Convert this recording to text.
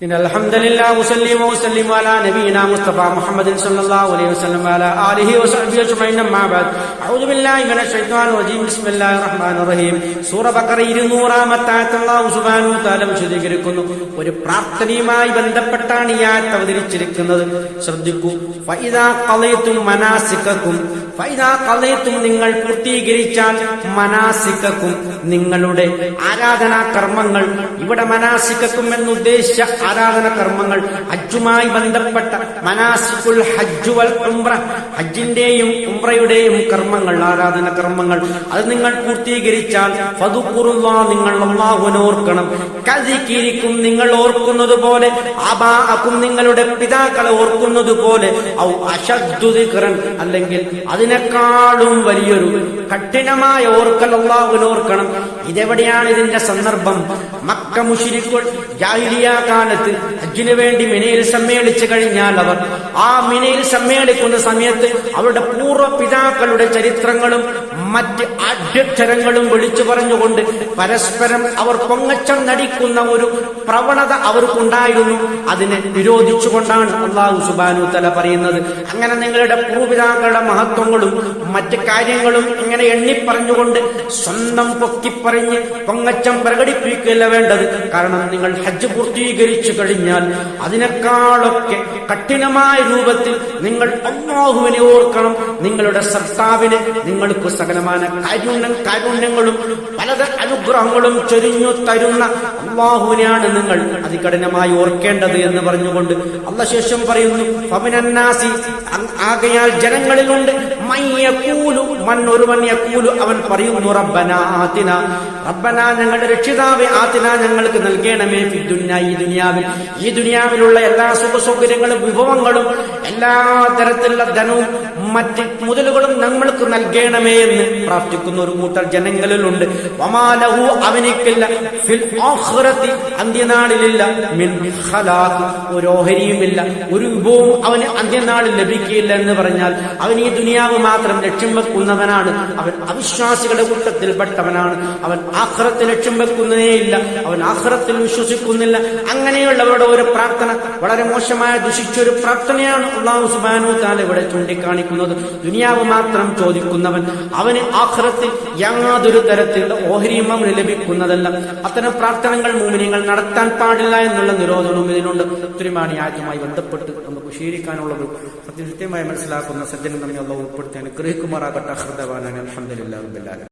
إن الحمد لله وسلم وسلم على نبينا مصطفى محمد صلى الله عليه وسلم وعلى آله وصحبه أجمعين أما بعد أعوذ بالله من الشيطان الرجيم بسم الله الرحمن الرحيم സൂറ ബഖറ 200-ാമത്തെ ആയത്ത് അല്ലാഹു സുബ്ഹാനഹു വ തആല വിശദീകരിക്കുന്നു. ഒരു പ്രാർത്ഥനയുമായി ബന്ധപ്പെട്ടാണ് ഈ ആയത്ത് അവതരിച്ചിരിക്കുന്നത്. ശ്രദ്ധിക്കൂ. ഫഇദാ ഖളൈതും മനാസികകും, ഫഇദാ ഖളൈതും നിങ്ങൾ പൂർത്തീകരിച്ചാൽ, മനാസികകും നിങ്ങളുടെ ആരാധനാ കർമ്മങ്ങൾ. ഇവിടെ മനാസികകും എന്നുദ്ദേശിച്ച ആരാധന കർമ്മങ്ങൾ ഹജ്ജുമായി ബന്ധപ്പെട്ട മനാസികുൽ ഹജ്ജ് വൽ ഉംറ, ഹജ്ജിന്റെയും ഉംറയുടെയും കർമ്മങ്ങൾ, ആരാധന കർമ്മങ്ങൾ, അത് നിങ്ങൾ പൂർത്തീകരിച്ചാൽ ഫദുഖുറുല്ലാഹ്, നിങ്ങൾ അല്ലാഹുവിനെ ഓർക്കണം. കദികിരിക്കും, നിങ്ങൾ ഓർക്കുന്നത് പോലെ, ആബാഅക്കും നിങ്ങളുടെ പിതാക്കളെ ഓർക്കുന്നത് പോലെ, ഔ അശദ്ദു ദിക്റൻ, അല്ലെങ്കിൽ അതിനേക്കാളും വലിയൊരു കഠിനമായ ഓർക്കൽ അല്ലാഹുവിനെ ഓർക്കണം. ഇതെവിടെയാണ് ഇതിന്റെ സന്ദർഭം? മക്ക മുശ്രിക്കുകൾ ജാഹിലിയ കാലത്ത് ഹജ്ജിന് വേണ്ടി മിനയിൽ സമ്മേളിച്ചു കഴിഞ്ഞാൽ, അവർ ആ മിനയിൽ സമ്മേളിക്കുന്ന സമയത്ത് അവരുടെ പൂർവ്വ പിതാക്കളുടെ ചരിത്രങ്ങളും മറ്റ് ആഢ്യക്ഷരങ്ങളും വിളിച്ചു പറഞ്ഞുകൊണ്ട് പരസ്പരം അവർ പൊങ്ങച്ചം നടിക്കുന്ന ഒരു പ്രവണത അവർക്കുണ്ടായിരുന്നു. അതിനെ വിരോധിച്ചുകൊണ്ടാണ് അല്ലാഹു സുബ്ഹാനഹു വ തആല പറയുന്നത്, അങ്ങനെ നിങ്ങളുടെ പൂർവ്വപിതാക്കളുടെ മഹത്വങ്ങളും മറ്റ് കാര്യങ്ങളും ഇങ്ങനെ എണ്ണിപ്പറഞ്ഞുകൊണ്ട് സ്വന്തം പൊക്കിപ്പറഞ്ഞ് പൊങ്ങച്ചം പ്രകടിപ്പിക്കുകയല്ല വേണ്ടത്. കാരണം നിങ്ങൾ ഹജ്ജ് പൂർത്തീകരിച്ചു കഴിഞ്ഞാൽ അതിനേക്കാളൊക്കെ കഠിനമായ രൂപത്തിൽ നിങ്ങൾ അല്ലാഹുവിനെ ഓർക്കണം. നിങ്ങളുടെ സർത്താവിനെ, നിങ്ങൾക്ക് സകലമായ കാരുണ്യങ്ങളും പലത അനുഗ്രഹങ്ങളും ചൊരിഞ്ഞു തരുന്ന അല്ലാഹുവിനെയാണ് നിങ്ങൾ അതികഠിനമായി ഓർക്കേണ്ടത് എന്ന് പറഞ്ഞുകൊണ്ട് അല്ലാഹു ശേഷം പറയുന്നു, ഫമിനന്നാസി, ആകയാൽ ജനങ്ങളിലുണ്ട്, ഒരുവൻ യഖൂലു, അവൻ പറയുന്നു, റബ്ബനാ ആതിന, റബ്ബനാ ഞങ്ങളുടെ രക്ഷിതാവേ, ആതിന ഞങ്ങൾക്ക് നൽകണമേ, ഫിദ്ദുനിയ, ഈ ദുനിയാവിലുള്ള എല്ലാ സുഖസൗകര്യങ്ങളും വിഭവങ്ങളും എല്ലാ തരത്തിലുള്ള ധനവും മറ്റ് മുതലുകളും നമ്മൾക്ക് നൽകണമേ എന്ന് പ്രാർത്ഥിക്കുന്ന ഒരു കൂട്ടർ ജനങ്ങളിലുണ്ട്. വമാലഹു, അവനിക്കില്ല, ഫിൽ ആഖിറതി, അന്ത്യനാളിലില്ല, മിൻ ഖലാഖ്, ഒരു ഓഹരിയുമില്ല, ഒരു വിഭവവും അവന് അന്ത്യനാളിൽ ലഭിക്കില്ല എന്ന് പറഞ്ഞാൽ അവൻ ഈ ദുനിയാവ് മാത്രം ലക്ഷ്യം വെക്കുന്നവനാണ്. അവൻ അവിശ്വാസികളുടെ കൂട്ടത്തിൽപ്പെട്ടവനാണ്. അവൻ ആഖിറത്തിൽ ലക്ഷ്യം വെക്കുന്നതേയില്ല, അവൻ ആഖിറത്തിൽ വിശ്വസിക്കുന്നില്ല. അങ്ങനെയുള്ളവരുടെ ഒരു പ്രാർത്ഥന വളരെ മോശമായ ദുഷിച്ചൊരു പ്രാർത്ഥനയാണ് അല്ലാഹു സുബ്ഹാനഹു വ തആല ഇവിടെ ചൂണ്ടിക്കാണിക്കുന്നത്. ദുനിയാവ് മാത്രം ചോദിക്കുന്നവൻ, അവന് ആഖിറത്തിൽ യാതൊരു തരത്തിലുള്ള ഓഹരിയും അവന് ലഭിക്കുന്നതല്ല. അത്തരം പ്രാർത്ഥനകൾ മുഅ്മിനീങ്ങൾ നടത്താൻ പാടില്ല എന്നുള്ള നിരോധനവും ഇതിനുണ്ട്. ഒത്തിരിമാണ് ഈ ആയത്തുമായി ബന്ധപ്പെട്ട് നമുക്ക് ശീലിക്കാനുള്ളത്. സത്യമായി മനസ്സിലാക്കുന്ന സജ്ജനം നമ്മെ അല്ലാഹു ഉൾപ്പെടുത്തി അനുഗ്രഹിക്കുമാറാകട്ടെ. അൽഹംദുലില്ലാഹി റബ്ബിൽ ആലമീൻ.